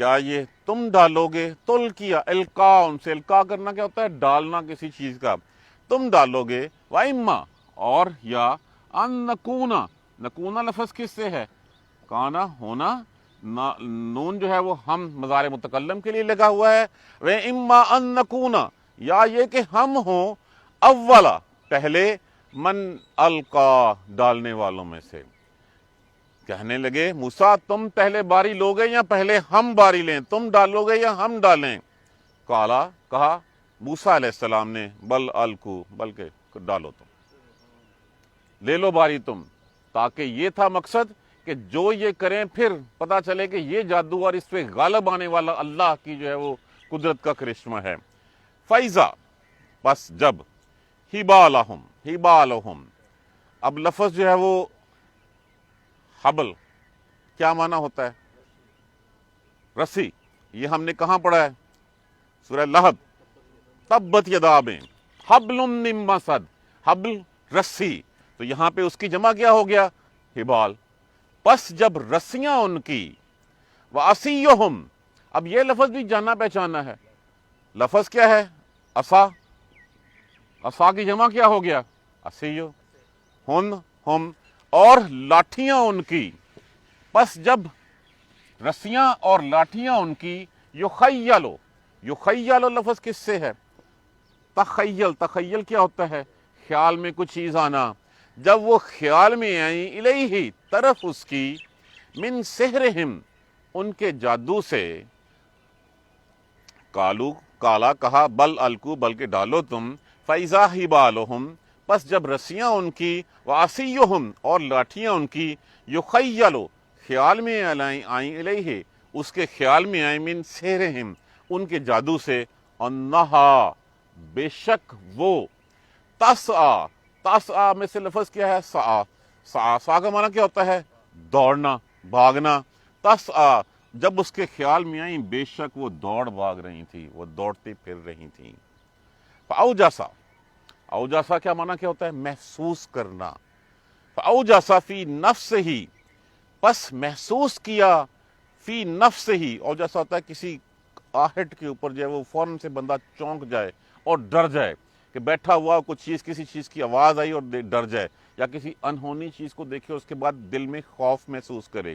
کیا یہ تم ڈالو گے؟ تل کیا القا، ان سے القا کرنا کیا ہوتا ہے؟ ڈالنا کسی چیز کا، تم ڈالو گے، وَإِمَّا اور یا ان نکونا، نکونا لفظ کس سے ہے؟ کانا ہونا، نون جو ہے وہ ہم مضارع متکلم کے لیے لگا ہوا ہے، وَإِمَّا ان نکونا یا یہ کہ ہم ہوں اولا پہلے من القا ڈالنے والوں میں سے۔ کہنے لگے موسیٰ تم پہلے باری لوگے یا پہلے ہم باری لیں؟ تم ڈالو گے یا ہم ڈالیں؟ کالا کہا موسیٰ علیہ السلام نے بل الکو، بلکہ ڈالو، تم لے لو باری تم، تاکہ یہ تھا مقصد کہ جو یہ کریں پھر پتا چلے کہ یہ جادو اور اس پہ غالب آنے والا اللہ کی جو ہے وہ قدرت کا کرشمہ ہے۔ فیضا بس جب، ہبالہم، ہبالہم اب لفظ جو ہے وہ حبل کیا معنی ہوتا ہے؟ رسی، یہ ہم نے کہاں پڑھا ہے؟ سورہ لہب، تبت یدا میں، حبل من مسد، حبل رسی، تو یہاں پہ اس کی جمع کیا ہو گیا؟ ہبال۔ پس جب رسیاں ان کی، وَعَصِيُّهُمْ اب یہ لفظ بھی جانا پہچانا ہے، لفظ کیا ہے؟ عصا، عصا کی جمع کیا ہو گیا؟ عصیو، ہن ہم اور لاٹھیاں ان کی، پس جب رسیاں اور لاٹھیاں ان کی، یخیلو، یخیلو لفظ کس سے ہے؟ تخیل، تخیل کیا ہوتا ہے؟ خیال میں کچھ چیز آنا، جب وہ خیال میں آئیں، الیہ طرف اس کی، من سحرہم ان کے جادو سے، کالو کالا کہا بل الکو بلکہ ڈالو تم، فیضا ہبالہم پس جب رسیاں ان کی، وعصیہم اور لاٹھیاں ان کی، یخیلو خیال میں آئیں الیہ اس کے خیال میں آئیں، من سحرہم ان کے جادو سے، انہا بے شک وہ، تسعی، تسعی میں سے لفظ کیا ہے؟ سعی، سعی، سعی کا معنی کیا ہوتا ہے؟ دوڑنا، بھاگنا۔ تسعی جب اس کے خیال میں آئیں بے شک وہ دوڑ بھاگ رہی تھی، وہ دوڑتی پھر رہی تھیں۔ فاوجسا، اوجاسا کیا معنی کیا ہوتا ہے؟ محسوس کرنا۔ فاوجسا فی نفسہ پس محسوس کیا، فی نفسہ، اوجاسا ہوتا ہے کسی آہٹ کے اوپر جو ہے وہ فوراً سے بندہ چونک جائے اور ڈر جائے، کہ بیٹھا ہوا کچھ چیز، کسی چیز کی آواز آئی اور ڈر جائے، یا کسی انہونی چیز کو دیکھے اس کے بعد دل میں خوف محسوس کرے۔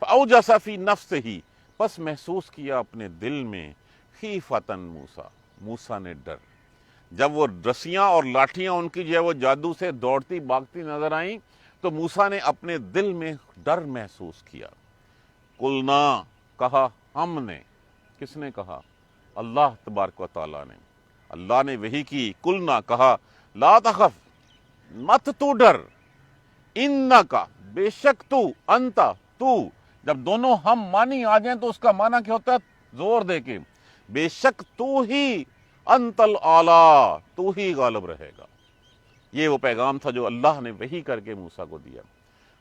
فاوجس فی نفسہ پس محسوس کیا اپنے دل میں، خیفتن موسیٰ، موسیٰ نے ڈر۔ جب وہ رسیاں اور لاٹھیاں ان کی جو ہے وہ جادو سے دوڑتی بھاگتی نظر آئیں تو موسیٰ نے اپنے دل میں ڈر محسوس کیا۔ قلنا کہا ہم نے، کس نے کہا؟ اللہ تبارک و تعالیٰ نے، اللہ نے وحی کی، قلنا کہا لا تخف مت تو ڈر، انکا بے شک تو، انتا تو، جب دونوں ہم مانی آ جائیں تو اس کا معنی کیا ہوتا ہے؟ زور دے کے، بے شک تو ہی، انت الاعلی، تو ہی غالب رہے گا۔ یہ وہ پیغام تھا جو اللہ نے وحی کر کے موسیٰ کو دیا۔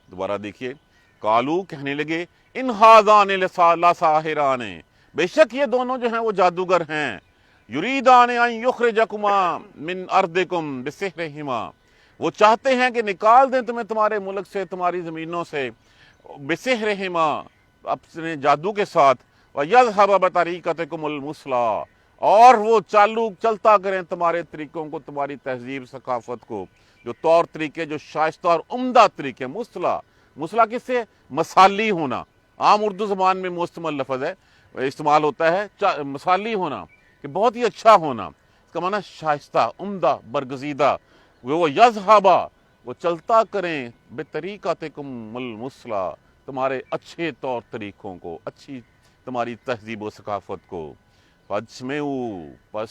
دوبارہ دیکھیے، قالو کہنے لگے، ان ھذان لساحران بے شک یہ دونوں جو ہیں وہ جادوگر ہیں، یریدان ان یخرجکما من ارضکم بسحرہما وہ چاہتے ہیں کہ نکال دیں تمہیں تمہارے ملک سے، تمہاری زمینوں سے، بسحرہما اپنے جادو کے ساتھ، وَيَذْهَبَ بِطَرِيقَتِكُمُ الْمُثْلَىٰ اور وہ چالو چلتا کریں تمہارے طریقوں کو، تمہاری تہذیب ثقافت کو، جو طور طریقے، جو شائستہ اور عمدہ طریقے۔ مثلا، مثلا کس سے؟ مثالی ہونا، عام اردو زبان میں مستعمل لفظ ہے، استعمال ہوتا ہے مثالی ہونا، کہ بہت ہی اچھا ہونا، اس کا معنی شائستہ، عمدہ، برگزیدہ۔ وہ یذہبا وہ چلتا کریں، بطریقتکم المثلیٰ تمہارے اچھے طور طریقوں کو، اچھی تمہاری تہذیب و ثقافت کو۔ فاجمعوا پس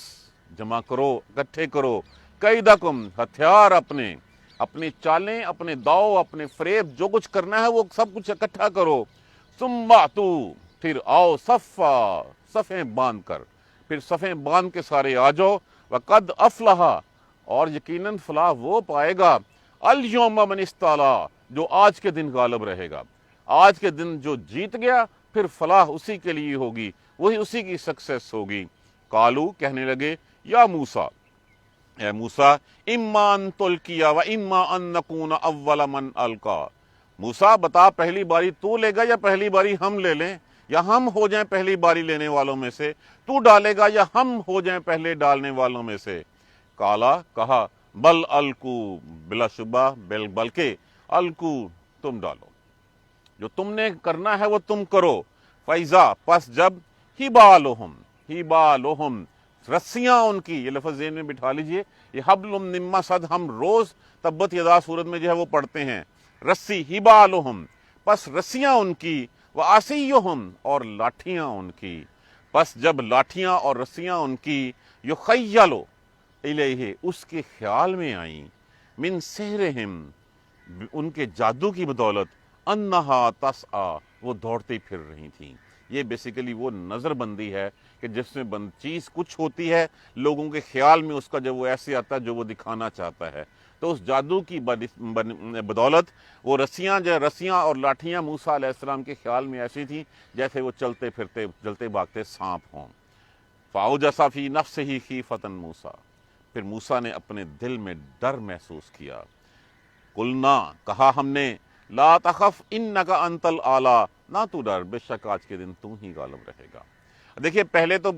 جمع کرو، اکٹھے کرو، کیدکم ہتھیار اپنے، اپنی چالیں، اپنے داؤ، اپنے فریب، جو کچھ کرنا ہے وہ سب کچھ اکٹھا کرو۔ ثم اتوا پھر آؤ، صفا صفیں باندھ کر، پھر صفیں باندھ کے سارے آ جاؤ۔ وقد افلح اور یقیناً فلاح وہ پائے گا، الیوم من استعلیٰ جو آج کے دن غالب رہے گا، آج کے دن جو جیت گیا پھر فلاح اسی کے لیے ہوگی، وہی اسی کی سکسیس ہوگی۔ قالو کہنے لگے، یا موسیٰ، اے موسیٰ، اما ان تلقی و اما ان نکون اول من القا، موسیٰ بتا پہلی باری تو لے گا یا پہلی باری ہم لے لیں؟ یا ہم ہو جائیں پہلی باری لینے والوں میں سے، تو ڈالے گا یا ہم ہو جائیں پہلے ڈالنے والوں میں سے؟ کالا کہا بل الکو، بلا شبہ بلکہ الکو تم ڈالو، جو تم نے کرنا ہے وہ تم کرو۔ فیضا پس جب، ہبالہم رسیاں ان کی، یہ لفظ ذہن میں بٹھا لیجئے، یہ حبل من مسد ہم روز تبت یدا سورت میں جو ہے وہ پڑھتے ہیں، رسی ہبالہم پس رسیاں ان کی، وعصیہم اور لاٹھیاں ان کی، پس جب لاٹھیاں اور رسیاں ان کی، یخیلو الیہ اس کے خیال میں آئیں، من سحرہم ان کے جادو کی بدولت، انہا تسعی وہ دوڑتی پھر رہی تھیں۔ یہ بیسیکلی وہ نظر بندی ہے کہ جس میں چیز کچھ ہوتی ہے، لوگوں کے خیال میں اس کا جب وہ ایسے آتا ہے جو وہ دکھانا چاہتا ہے، تو اس جادو کی بدولت وہ رسیاں اور لاٹھیاں موسیٰ علیہ السلام کے خیال میں ایسی تھیں جیسے وہ چلتے پھرتے چلتے بھاگتے سانپ ہوں۔ فَأَوْجَسَ فِي نَفْسِهِ خِیفَةً موسیٰ پھر موسیٰ نے اپنے دل میں ڈر محسوس کیا۔ قلنا کہا ہم نے، لا تخف انک انت الاعلی نہ تو ڈر، بے شک آج کے دن تو ہی غالب رہے گا۔ دیکھیے پہلے تو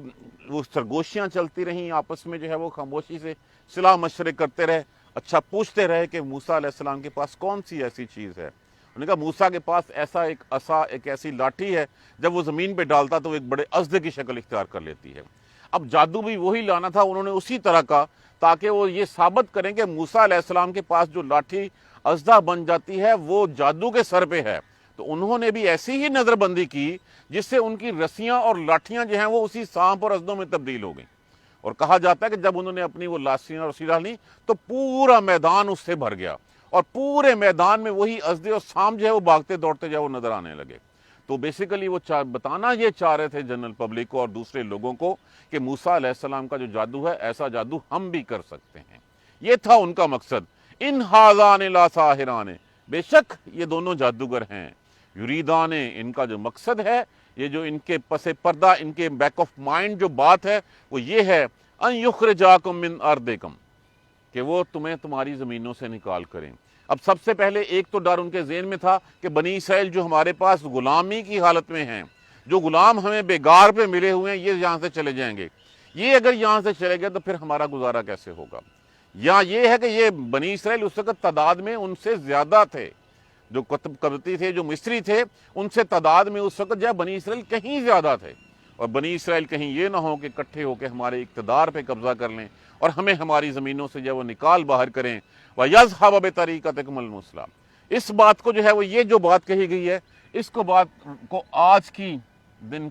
وہ سرگوشیاں چلتی رہیں، آپس میں جو ہے وہ خاموشی سے صلاح مشورے کرتے رہے، اچھا پوچھتے رہے کہ موسیٰ علیہ السلام کے پاس کون سی ایسی چیز ہے۔ انہوں نے کہا موسیٰ کے پاس ایسا ایک عصا، ایک ایسی لاٹھی ہے، جب وہ زمین پہ ڈالتا تو وہ ایک بڑے اژدھے کی شکل اختیار کر لیتی ہے۔ اب جادو بھی وہی لانا تھا، انہوں نے اسی طرح کا، تاکہ وہ یہ ثابت کریں کہ موسیٰ علیہ السلام کے پاس جو لاٹھی اژدھا بن جاتی ہے وہ جادو کے سر پہ ہے۔ تو انہوں نے بھی ایسی ہی نظر بندی کی جس سے ان کی رسیاں اور لاٹھیاں جو ہیں وہ اسی سانپ اور اژدھوں میں تبدیل ہو گئیں۔ اور کہا جاتا ہے کہ جب انہوں نے اپنی وہ لاسیاں اور رسی ڈالی تو پورا میدان اس سے بھر گیا، اور پورے میدان میں وہی اژدھے اور سانپ جو ہے وہ بھاگتے دوڑتے جو ہے وہ نظر آنے لگے۔ تو بیسیکلی وہ بتانا یہ چاہ رہے تھے جنرل پبلک کو اور دوسرے لوگوں کو کہ موسیٰ علیہ السلام کا جو جادو ہے ایسا جادو ہم بھی کر سکتے ہیں۔ یہ تھا ان کا مقصد۔ ان ھذان لساحران بے شک یہ دونوں جادوگر ہیں، یریدان ان کا جو مقصد ہے، یہ جو ان کے پس پردہ، ان کے بیک آف مائنڈ جو بات ہے وہ یہ ہے، ان یخرجاکم من ارضکم کہ وہ تمہیں تمہاری زمینوں سے نکال کریں۔ اب سب سے پہلے ایک تو ڈر ان کے ذہن میں تھا کہ بنی اسرائیل جو ہمارے پاس غلامی کی حالت میں ہیں، جو غلام ہمیں بیگار پہ ملے ہوئے ہیں، یہ یہاں سے چلے جائیں گے، یہ اگر یہاں سے چلے گئے تو پھر ہمارا گزارا کیسے ہوگا؟ یا یہ ہے کہ یہ بنی اسرائیل اس وقت تعداد میں ان سے زیادہ تھے، جو قبطی تھے، جو مصری تھے، ان سے تعداد میں اس وقت جو ہے بنی اسرائیل کہیں زیادہ تھے، اور بنی اسرائیل کہیں یہ نہ ہو کہ اکٹھے ہو کے ہمارے اقتدار پہ قبضہ کر لیں اور ہمیں ہماری زمینوں سے جو ہے وہ نکال باہر کریں۔ وَيَذْهَبَ بِطَرِيقَتِكُمُ الْمُثْلَىٰ اس بات کو جو ہے وہ یہ جو بات کہی گئی ہے، اس کو بات کو آج کے دن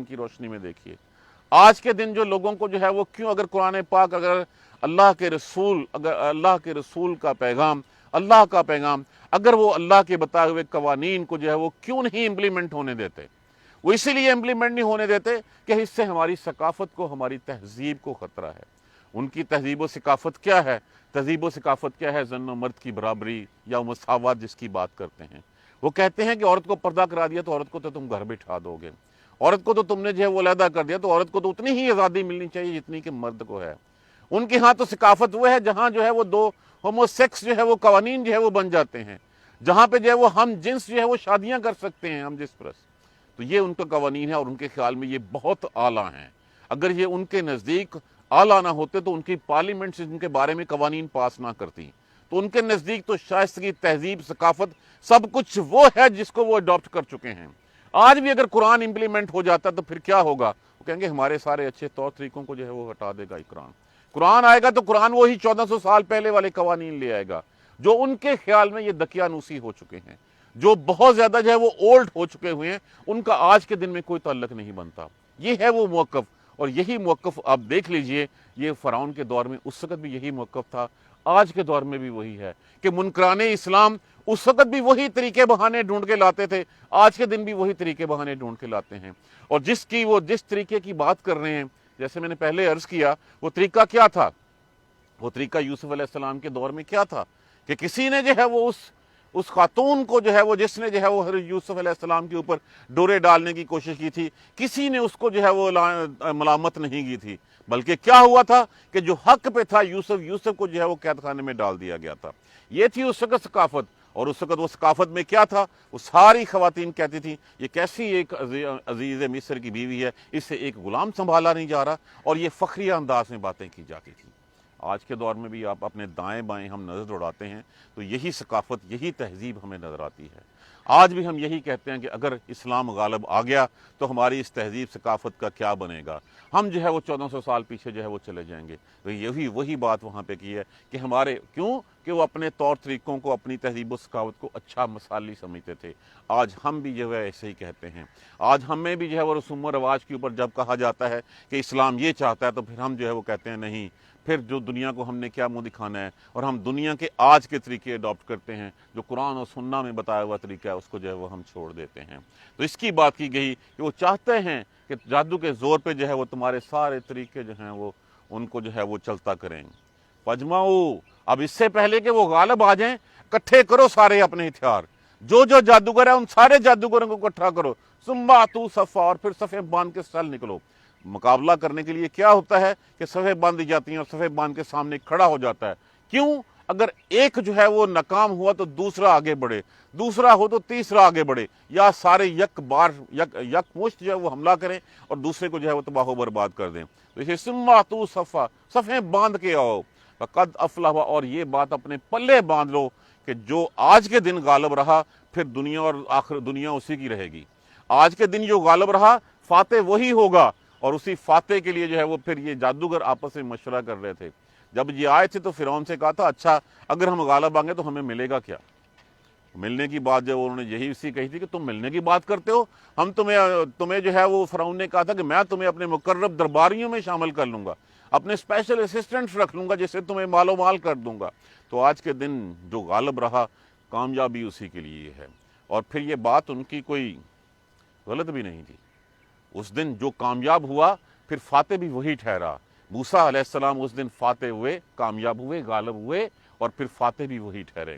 کی روشنی میں دیکھیے۔ آج کے دن جو لوگوں کو جو ہے وہ کیوں، اگر قرآن پاک، اگر اللہ کے رسول کا پیغام، اللہ کا پیغام، اگر وہ اللہ کے بتائے ہوئے قوانین کو جو ہے وہ کیوں نہیں امپلیمنٹ ہونے دیتے؟ وہ اسی لیے امپلیمنٹ نہیں ہونے دیتے کہ اس سے ہماری ثقافت کو، ہماری تہذیب کو خطرہ ہے۔ ان کی تہذیب و ثقافت کیا ہے؟ تہذیب و ثقافت کیا ہے؟ زن و مرد کی برابری یا مساوات جس کی بات کرتے ہیں۔ وہ کہتے ہیں کہ عورت کو پردہ کرا دیا تو عورت کو تو تم گھر بٹھا دو گے، عورت کو تو تم نے جو ہے وہ علیحدہ کر دیا تو عورت کو تو اتنی ہی آزادی ملنی چاہیے جتنی کہ مرد کو ہے۔ ان کے ہاں تو ثقافت وہ ہے جہاں جو ہے وہ دو ہومو سیکس جو ہے وہ قوانین جو ہے وہ بن جاتے ہیں، جہاں پہ جو ہے وہ ہم جنس جو ہے وہ شادیاں کر سکتے ہیں، ہم جنس پرست۔ تو یہ ان کا قوانین ہے اور ان کے خیال میں یہ بہت اعلیٰ ہیں۔ اگر یہ ان کے نزدیک اعلیٰ نہ ہوتے تو ان کی پارلیمنٹ سے ان کے بارے میں قوانین پاس نہ کرتی۔ تو ان کے نزدیک تو شائستگی، تہذیب، ثقافت سب کچھ وہ ہے جس کو وہ اڈاپٹ کر چکے ہیں۔ آج بھی اگر قرآن امپلیمنٹ ہو جاتا تو پھر کیا ہوگا؟ وہ کہیں گے ہمارے سارے اچھے طور طریقوں کو جو ہے وہ ہٹا دے گا قرآن آئے گا تو قرآن وہی 1400 سال پہلے والے قوانین لے آئے گا جو ان کے خیال میں یہ دقیانوسی ہو چکے ہیں، جو بہت زیادہ جو ہے وہ اولڈ ہو چکے ہوئے ہیں، ان کا آج کے دن میں کوئی تعلق نہیں بنتا۔ یہ ہے وہ موقف، اور یہی موقف آپ دیکھ لیجئے، یہ فرعون کے دور میں اس وقت بھی یہی موقف تھا، آج کے دور میں بھی وہی ہے کہ منکران اسلام اس وقت بھی وہی طریقے بہانے ڈھونڈ کے لاتے تھے، آج کے دن بھی وہی طریقے بہانے ڈھونڈ کے لاتے ہیں۔ اور جس طریقے کی بات کر رہے ہیں، جیسے میں نے پہلے عرض کیا، وہ طریقہ کیا تھا؟ وہ طریقہ یوسف علیہ السلام کے دور میں کیا تھا کہ کسی نے جو ہے وہ اس خاتون کو جو ہے وہ، جس نے جو ہے وہ حضرت یوسف علیہ السلام کے اوپر ڈورے ڈالنے کی کوشش کی تھی، کسی نے اس کو جو ہے وہ ملامت نہیں کی تھی، بلکہ کیا ہوا تھا کہ جو حق پہ تھا یوسف کو جو ہے وہ قید خانے میں ڈال دیا گیا تھا۔ یہ تھی اس وقت ثقافت۔ اور اس وقت وہ ثقافت میں کیا تھا، وہ ساری خواتین کہتی تھیں یہ کیسی ایک عزیز مصر کی بیوی ہے، اس سے ایک غلام سنبھالا نہیں جا رہا، اور یہ فخریہ انداز میں باتیں کی جاتی تھیں۔ آج کے دور میں بھی آپ اپنے دائیں بائیں ہم نظر دوڑاتے ہیں تو یہی ثقافت، یہی تہذیب ہمیں نظر آتی ہے۔ آج بھی ہم یہی کہتے ہیں کہ اگر اسلام غالب آ گیا تو ہماری اس تہذیب ثقافت کا کیا بنے گا، ہم جو ہے وہ 1400 سال پیچھے جو ہے وہ چلے جائیں گے۔ تو یہی وہی بات وہاں پہ کی ہے کہ ہمارے کیوں کہ وہ اپنے طور طریقوں کو، اپنی تہذیب و ثقافت کو اچھا مثالی سمجھتے تھے۔ آج ہم بھی جو ہے ایسے ہی کہتے ہیں۔ آج ہمیں بھی جو ہے وہ رسوم و رواج کے اوپر جب کہا جاتا ہے کہ اسلام یہ چاہتا ہے تو پھر ہم جو ہے وہ کہتے ہیں نہیں، پھر جو دنیا کو ہم نے کیا منہ دکھانا ہے، اور ہم دنیا کے آج کے طریقے اڈاپٹ کرتے ہیں، جو قرآن اور سنہ میں بتایا ہوا طریقہ ہے اس کو جو ہے وہ ہم چھوڑ دیتے ہیں۔ تو اس کی بات کی گئی کہ وہ چاہتے ہیں کہ جادو کے زور پہ جو ہے وہ تمہارے سارے طریقے جو ہیں وہ ان کو جو ہے وہ چلتا کریں۔ فجمعو، اب اس سے پہلے کہ وہ غالب آ جائیں، اکٹھے کرو سارے اپنے ہتھیار، جو جو جادوگر ہے ان سارے جادوگروں کو اکٹھا کرو، ثم اتوا صفا، اور پھر صفیں باندھ کے چل نکلو۔ مقابلہ کرنے کے لیے کیا ہوتا ہے کہ صفیں باندھی جاتی ہیں اور صفیں باندھ کے سامنے کھڑا ہو جاتا ہے۔ کیوں؟ اگر ایک جو ہے وہ ناکام ہوا تو دوسرا آگے بڑھے، دوسرا ہو تو تیسرا آگے بڑھے، یا سارے یک مشت جو ہے وہ حملہ کریں اور دوسرے کو جو ہے وہ تباہ و برباد کر دیں۔ تو اسے ثم اتوا صفا، صفیں باندھ کے آؤ، فقد افلح، اور یہ بات اپنے پلے باندھ لو کہ جو آج کے دن غالب رہا پھر دنیا اور آخر دنیا اسی کی رہے گی۔ آج کے دن جو غالب رہا فاتح وہی ہوگا، اور اسی فاتح کے لیے جو ہے وہ پھر یہ جادوگر آپس میں مشورہ کر رہے تھے۔ جب یہ آئے تھے تو فرعون سے کہا تھا اچھا اگر ہم غالب آئیں گے تو ہمیں ملے گا کیا؟ ملنے کی بات جو انہوں نے یہی اسی کہی تھی کہ تم ملنے کی بات کرتے ہو، ہم تمہیں جو ہے وہ فرعون نے کہا تھا کہ میں تمہیں اپنے مقرب درباریوں میں شامل کر لوں گا، اپنے اسپیشل اسسٹنٹس رکھ لوں گا جس سے تمہیں مال و مال کر دوں گا۔ تو آج کے دن جو غالب رہا کامیابی اسی کے لیے ہے، اور پھر یہ بات ان کی کوئی غلط بھی نہیں تھی۔ اس دن جو کامیاب ہوا پھر فاتح بھی وہی ٹھہرا۔ موسیٰ علیہ السلام اس دن فاتح ہوئے، کامیاب ہوئے، غالب ہوئے، اور پھر فاتح بھی وہی ٹھہرے۔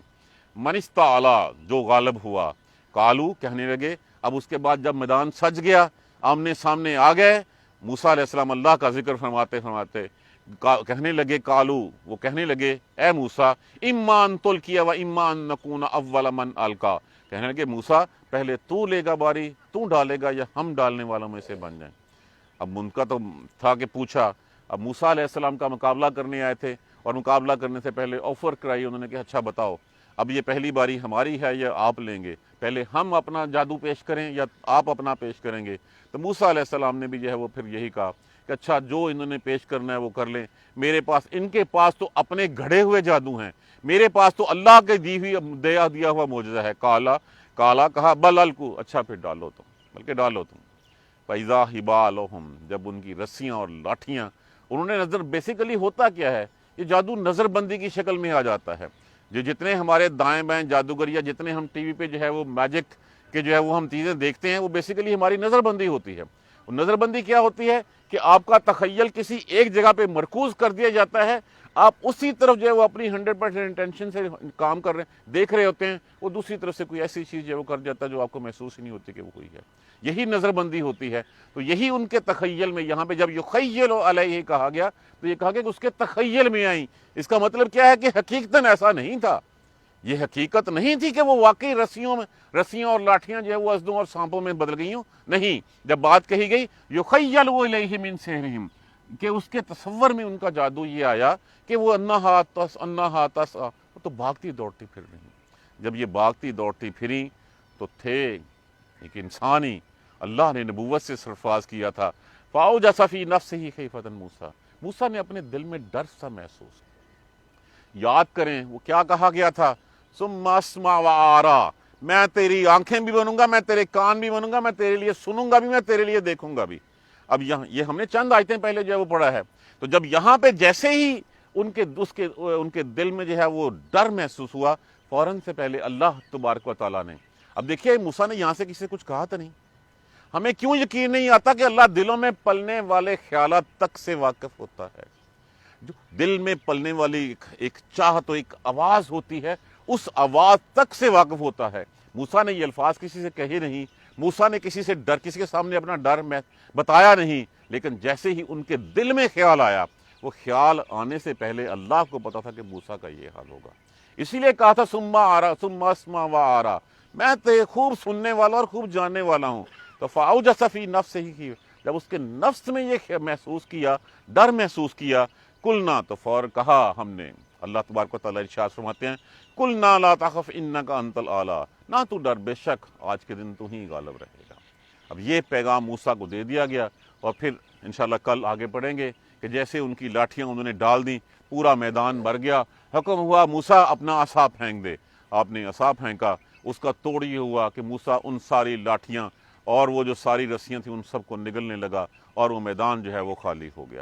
من استعلی، جو غالب ہوا، قالو، کہنے لگے۔ اب اس کے بعد جب میدان سج گیا، آمنے سامنے آ گئے، موسیٰ علیہ السلام اللہ کا ذکر فرماتے فرماتے کہنے لگے، قالو، وہ کہنے لگے اے موسیٰ، اما ان تلقی و اما ان نکون اول من القا، کہنے لگے موسیٰ پہلے تو لے گا باری، تو ڈالے گا، یا ہم ڈالنے والوں میں سے بن جائیں۔ اب ان کا تو تھا کہ پوچھا، اب موسیٰ علیہ السلام کا مقابلہ کرنے آئے تھے، اور مقابلہ کرنے سے پہلے آفر کرائی انہوں نے کہ اچھا بتاؤ اب یہ پہلی باری ہماری ہے یا آپ لیں گے، پہلے ہم اپنا جادو پیش کریں یا آپ اپنا پیش کریں گے؟ تو موسیٰ علیہ السلام نے بھی جو ہے وہ پھر یہی کہا کہ اچھا جو انہوں نے پیش کرنا ہے وہ کر لیں، میرے پاس، ان کے پاس تو اپنے گھڑے ہوئے جادو ہیں، میرے پاس تو اللہ کے دیا ہوا معجزہ ہے۔ کالا کہا بل القوا، اچھا پھر ڈالو تم، بلکہ ڈالو تم۔ فَإِذَا حِبَالُهُمْ، جب ان کی رسیاں اور لاٹھیاں، انہوں نے نظر، بیسیکلی ہوتا کیا ہے، یہ جادو نظر بندی کی شکل میں آ جاتا ہے۔ جو جتنے ہمارے دائیں بائیں جادوگر یا جتنے ہم ٹی وی پہ جو ہے وہ میجک کے جو ہے وہ ہم چیزیں دیکھتے ہیں، وہ بیسیکلی ہماری نظر بندی ہوتی ہے۔ نظر بندی کیا ہوتی ہے کہ آپ کا تخیل کسی ایک جگہ پہ مرکوز کر دیا جاتا ہے، آپ اسی طرف جو ہے وہ اپنی 100% انٹینشن سے کام کر رہے ہیں، دیکھ رہے ہوتے ہیں، وہ دوسری طرف سے کوئی ایسی چیز جو ہے وہ کر جاتا ہے جو آپ کو محسوس ہی نہیں ہوتی کہ وہ کوئی ہے۔ یہی نظر بندی ہوتی ہے۔ تو یہی ان کے تخیل میں، یہاں پہ جب یخیل علیہ کہا گیا تو یہ کہا گیا کہ اس کے تخیل میں آئیں۔ اس کا مطلب کیا ہے کہ حقیقتاً ایسا نہیں تھا، یہ حقیقت نہیں تھی کہ وہ واقعی رسیوں اور لاٹھیاں جو ہے وہ ازدوں اور سانپوں میں بدل گئی ہوں، نہیں۔ جب بات کہی گئی یخیل الیہ من سحرہم، کہ اس کے تصور میں ان کا جادو یہ آیا کہ وہ انہا تسعی، وہ تو بھاگتی دوڑتی پھر رہی۔ جب یہ بھاگتی دوڑتی پھری تو تھے ایک انسانی، اللہ نے نبوت سے سرفراز کیا تھا، فاوجس فی نفسہ خیفۃ موسیٰ، موسیٰ نے اپنے دل میں ڈر سا محسوس کیا۔ یاد کریں وہ کیا کہا گیا تھا، ثم اسمع وارا، میں تیری آنکھیں بھی بنوں گا، میں تیرے کان بھی بنوں گا، میں تیرے لیے سنوں گا بھی، میں تیرے لیے دیکھوں گا بھی۔ اب یہاں یہ ہم نے چند آیتیں پہلے جو ہے وہ پڑھا ہے، تو جب یہاں پہ جیسے ہی ان کے دل میں جو ہے وہ ڈر محسوس ہوا، فوراً سے پہلے اللہ تبارک و تعالیٰ نے، اب دیکھیے موسیٰ نے یہاں سے کسی سے کچھ کہا تو نہیں۔ ہمیں کیوں یقین نہیں آتا کہ اللہ دلوں میں پلنے والے خیالات تک سے واقف ہوتا ہے؟ جو دل میں پلنے والی ایک چاہت و ایک آواز ہوتی ہے، اس آواز تک سے واقف ہوتا ہے۔ موسیٰ نے یہ الفاظ کسی سے کہے نہیں، موسیٰ نے کسی کے سامنے اپنا ڈر بتایا نہیں، لیکن جیسے ہی ان کے دل میں خیال آیا، وہ خیال آنے سے پہلے اللہ کو پتا تھا کہ موسیٰ کا یہ حال ہوگا۔ اسی لیے کہا تھا سما آرا سما اسما و آرا، میں تو خوب سننے والا اور خوب جاننے والا ہوں۔ تو فاوجس فی نفس ہی کی، جب اس کے نفس میں یہ محسوس کیا، ڈر محسوس کیا، قلنا تو فور کہا ہم نے، اللہ تبارک و تعالیٰ ارشاد فرماتے ہیں قلنا لا تخف انک انت الاعلی، نہ تو ڈر، بے شک آج کے دن تو ہی غالب رہے گا۔ اب یہ پیغام موسیٰ کو دے دیا گیا، اور پھر انشاءاللہ کل آگے پڑھیں گے کہ جیسے ان کی لاٹھیاں انہوں نے ڈال دیں، پورا میدان بھر گیا، حکم ہوا موسیٰ اپنا عصا پھینک دے۔ آپ نے عصا پھینکا، اس کا توڑ یہ ہوا کہ موسیٰ ان ساری لاٹھیاں اور وہ جو ساری رسیاں تھیں ان سب کو نگلنے لگا، اور وہ میدان جو ہے وہ خالی ہو گیا۔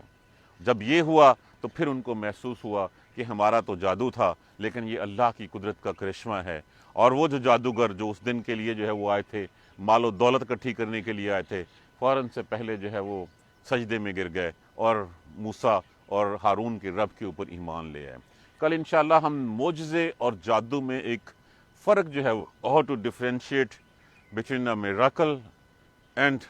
جب یہ ہوا تو پھر ان کو محسوس ہوا کہ ہمارا تو جادو تھا، لیکن یہ اللہ کی قدرت کا کرشمہ ہے۔ اور وہ جو جادوگر جو اس دن کے لیے جو ہے وہ آئے تھے، مال و دولت اکٹھی کرنے کے لیے آئے تھے، فوراً سے پہلے جو ہے وہ سجدے میں گر گئے اور موسیٰ اور ہارون کے رب کے اوپر ایمان لے آئے۔ کل انشاءاللہ ہم معجزے اور جادو میں ایک فرق جو ہے وہ how to differentiate between a miracle and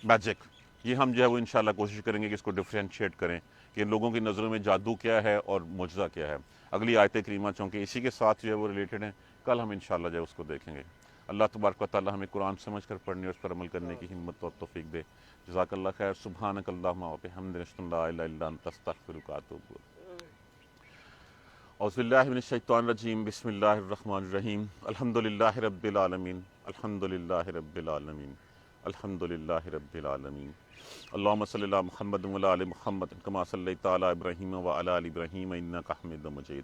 magic، یہ ہم جو ہے وہ انشاءاللہ کوشش کریں گے کہ اس کو ڈفرینشیٹ کریں کہ لوگوں کی نظروں میں جادو کیا ہے اور معجزہ کیا ہے۔ اگلی آیت کریمہ چونکہ اسی کے ساتھ جو ہے وہ ریلیٹڈ ہیں، کل ہم انشاءاللہ جو ہے اس کو دیکھیں گے۔ اللہ تبارک و تعالیٰ ہمیں قرآن سمجھ کر پڑھنے اور اس پر عمل کرنے کی ہمت اور توفیق دے۔ جزاک اللہ خیر۔ سبحانک اللہم و بحمدک، اشہد ان لا الہ الا انت، استغفرک و اتوب الیک۔ اعوذ باللہ من الشیطان الرجیم، بسم اللہ الرحمن الرحیم، الحمدللہ رب العالمین، الحمدللہ رب العالمین، الحمدللہ رب العالمین۔ اللہم صلی علی محمد وعلی آل محمد کما صلیت علی ابراہیم وعلی آل ابراہیم انک حمید مجید۔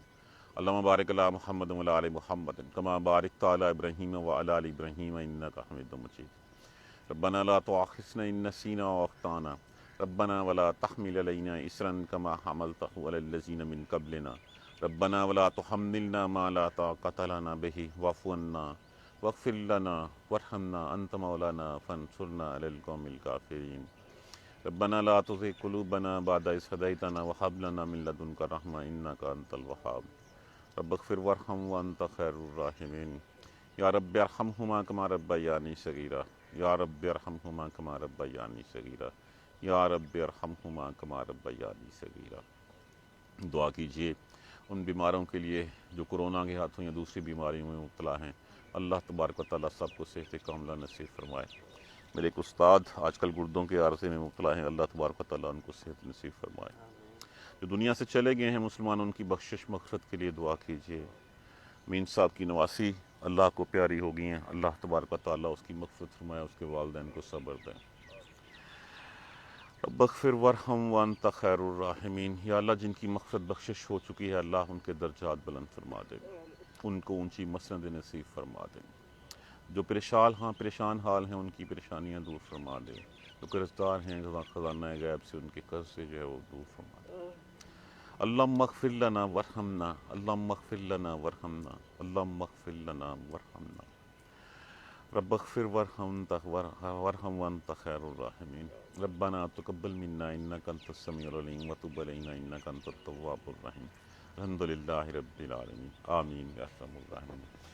اللہم بارک علی محمد وعلی آل محمد کما بارکت علی ابراہیم وعلی آل ابراہیم انک حمید مجید۔ ربنا لا تؤاخذنا ان نسینا واخطانا، ربنا ولا تحمل علینا اصرا کما حملته علی الذین من قبلنا، ربنا ولا تحملنا ما لا طاقة لنا به واعف عنا واغفر لنا وارحمنا انت مولانا فانصرنا على القوم الكافرين، ربنا لا تزغ قلوبنا بعد إذ هديتنا وهب لنا من لدنك رحمة انك انت الوهاب، رب اغفر وارحم وانت خير الراحمين، یا رب ارحمهما كما ربياني صغيرا، یا رب ارحمهما كما ربياني صغيرا، یا رب ارحمهما كما ربياني صغيرا۔ دعا کیجیے ان بیماروں کے لیے جو کرونا کے ہاتھوں یا دوسری بیماریوں میں مبتلا ہیں، اللہ تبارک و تعالیٰ سب کو صحت کاملہ نصیب فرمائے۔ میرے ایک استاد آج کل گردوں کے عارضے میں مبتلا ہیں، اللہ تبارک و تعالیٰ ان کو صحت نصیب فرمائے۔ جو دنیا سے چلے گئے ہیں مسلمان، ان کی بخشش مغفرت کے لیے دعا کیجیے۔ مین صاحب کی نواسی اللہ کو پیاری ہو گئی ہیں، اللہ تبارک و تعالیٰ اس کی مغفرت فرمائے، اس کے والدین کو صبر دیں۔ رب اغفر وارحم وانت خیر الراحمین، یا اللہ جن کی مغفرت بخشش ہو چکی ہے، اللہ ان کے درجات بلند فرما دے، ان کو اونچی مسند نصیب فرما دے۔ جو پریشان حال ہیں ان کی پریشانیاں دور فرما دے، جو قرض دار ہیں خزانہ غیب سے ان کے قرض سے جو ہے وہ دور فرما دے۔ اللہم اغفر لنا وارحمنا، اللہم اغفر لنا وارحمنا، اللہم اغفر لنا وارحمنا، رب اغفر وارحم وانت خیر الراحمین، ربنا تقبل منا انک انت السمیع العلیم وتب علینا انک انت التواب الرحیم، الحمدللہ رب العالمین، آمین یا ارحم الراحمین۔